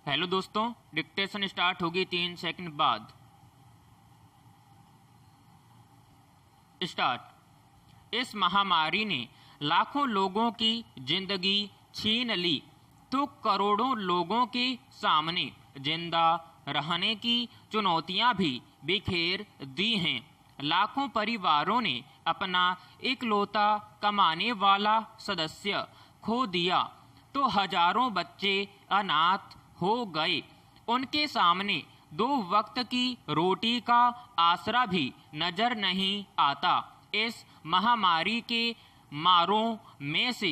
Hello दोस्तों, dictation start होगी 3 second बाद। स्टार्ट। इस महामारी ने लाखों लोगों की जिंदगी छीन ली तो करोड़ों लोगों के सामने जिंदा रहने की चुनौतियां भी बिखेर दी हैं। लाखों परिवारों ने अपना इकलौता कमाने वाला सदस्य खो दिया तो हजारों बच्चे अनाथ हो गए। उनके सामने 2 वक्त की रोटी का आसरा भी नजर नहीं आता। इस महामारी के मारों में से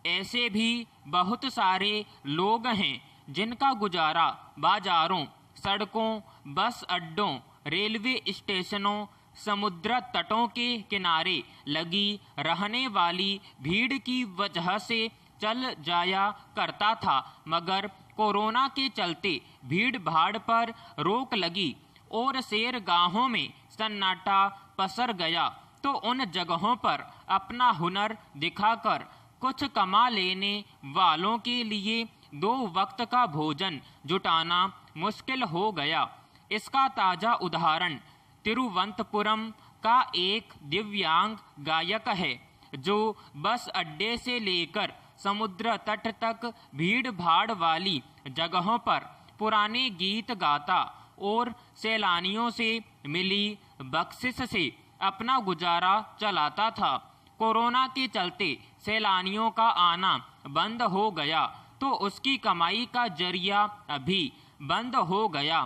ऐसे भी बहुत सारे लोग हैं जिनका गुजारा बाजारों, सड़कों, बस अड्डों, रेलवे स्टेशनों, समुद्र तटों के किनारे लगी रहने वाली भीड़ की वजह से चल जाया करता था, मगर कोरोना के चलते भीड़ भाड़ पर रोक लगी और सैरगाहों में सन्नाटा पसर गया तो उन जगहों पर अपना हुनर दिखाकर कुछ कमा लेने वालों के लिए 2 वक्त का भोजन जुटाना मुश्किल हो गया। इसका ताजा उदाहरण तिरुवनंतपुरम का एक दिव्यांग गायक है जो बस अड्डे से लेकर समुद्र तट तक भीड़ भाड़ वाली जगहों पर पुराने गीत गाता और सैलानियों से मिली बख्शिश से अपना गुजारा चलाता था। कोरोना के चलते सैलानियों का आना बंद हो गया तो उसकी कमाई का जरिया भी बंद हो गया।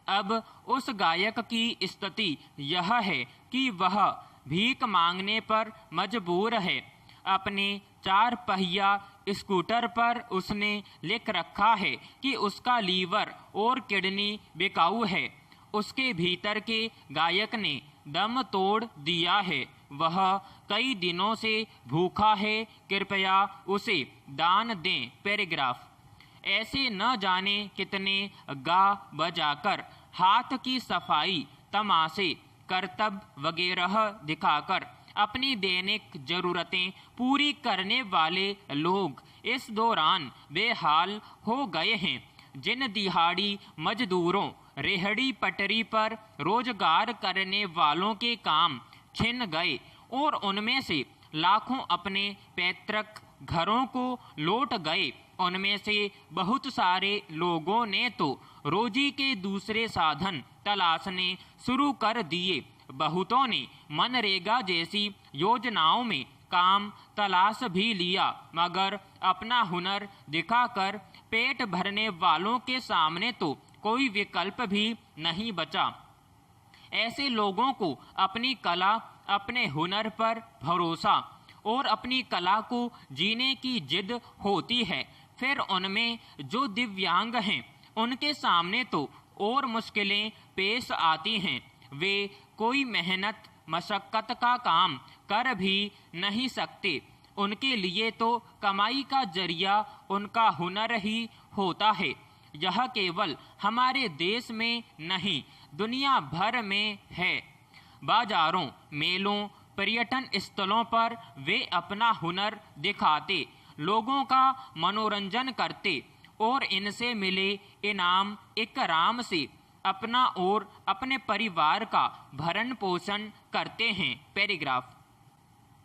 अब उस गायक की स्थिति यह है कि वह भीख मांगने पर मजबूर है। अपने 4 पहिया स्कूटर पर उसने लिख रखा है कि उसका लीवर और किडनी बिकाऊ है। उसके भीतर के गायक ने दम तोड़ दिया है। वह कई दिनों से भूखा है, कृपया उसे दान दें। पैराग्राफ। ऐसे न जाने कितने गा बजाकर, हाथ की सफाई, तमाशे, करतब वगैरह दिखाकर अपनी दैनिक जरूरतें पूरी करने वाले लोग इस दौरान बेहाल हो गए हैं। जिन दिहाड़ी मजदूरों, रेहड़ी पटरी पर रोजगार करने वालों के काम छिन गए और उनमें से लाखों अपने पैतृक घरों को लौट गए। उनमें से बहुत सारे लोगों ने तो रोजी के दूसरे साधन तलाशने शुरू कर दिए। बहुतों ने मनरेगा जैसी योजनाओं में काम तलाश भी लिया, मगर अपना हुनर दिखाकर पेट भरने वालों के सामने तो कोई विकल्प भी नहीं बचा। ऐसे लोगों को अपनी कला, अपने हुनर पर भरोसा और अपनी कला को जीने की जिद होती है। फिर उनमें जो दिव्यांग हैं उनके सामने तो और मुश्किलें पेश आती हैं। वे कोई मेहनत मशक्कत का काम कर भी नहीं सकते। उनके लिए तो कमाई का जरिया उनका हुनर ही होता है। यह केवल हमारे देश में नहीं, दुनिया भर में है। बाजारों, मेलों, पर्यटन स्थलों पर वे अपना हुनर दिखाते, लोगों का मनोरंजन करते और इनसे मिले इनाम इकराम से अपना और अपने परिवार का भरण पोषण करते हैं। पैराग्राफ।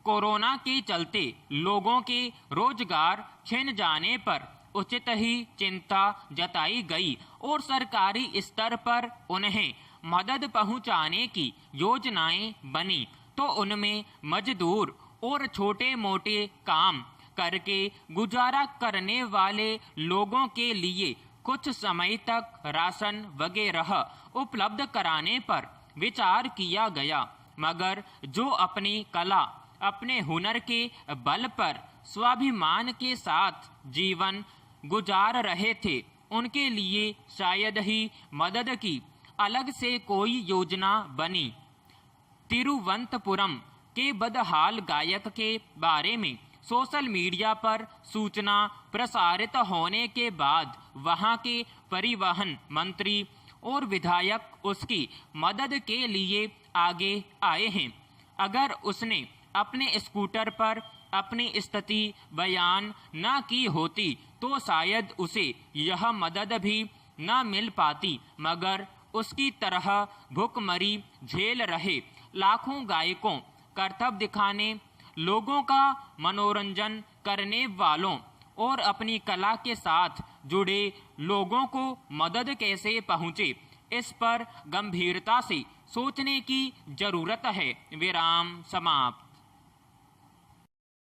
कोरोना के चलते लोगों के रोजगार छिन जाने पर उचित ही चिंता जताई गई और सरकारी स्तर पर उन्हें मदद पहुंचाने की योजनाएं बनी तो उनमें मजदूर और छोटे मोटे काम करके गुजारा करने वाले लोगों के लिए कुछ समय तक राशन वगैरह उपलब्ध कराने पर विचार किया गया, मगर जो अपनी कला, अपने हुनर के बल पर स्वाभिमान के साथ जीवन गुजार रहे थे उनके लिए शायद ही मदद की अलग से कोई योजना बनी। तिरुवनंतपुरम के बदहाल गायक के बारे में सोशल मीडिया पर सूचना प्रसारित होने के बाद वहां के परिवहन मंत्री और विधायक उसकी मदद के लिए आगे आए हैं। अगर उसने अपने स्कूटर पर अपनी स्थिति बयान न की होती तो शायद उसे यह मदद भी न मिल पाती, मगर उसकी तरह भूखमरी झेल रहे लाखों गायकों, कर्तव्य दिखाने, लोगों का मनोरंजन करने वालों और अपनी कला के साथ जुड़े लोगों को मदद कैसे पहुंचे, इस पर गंभीरता से सोचने की जरूरत है। विराम समाप्त।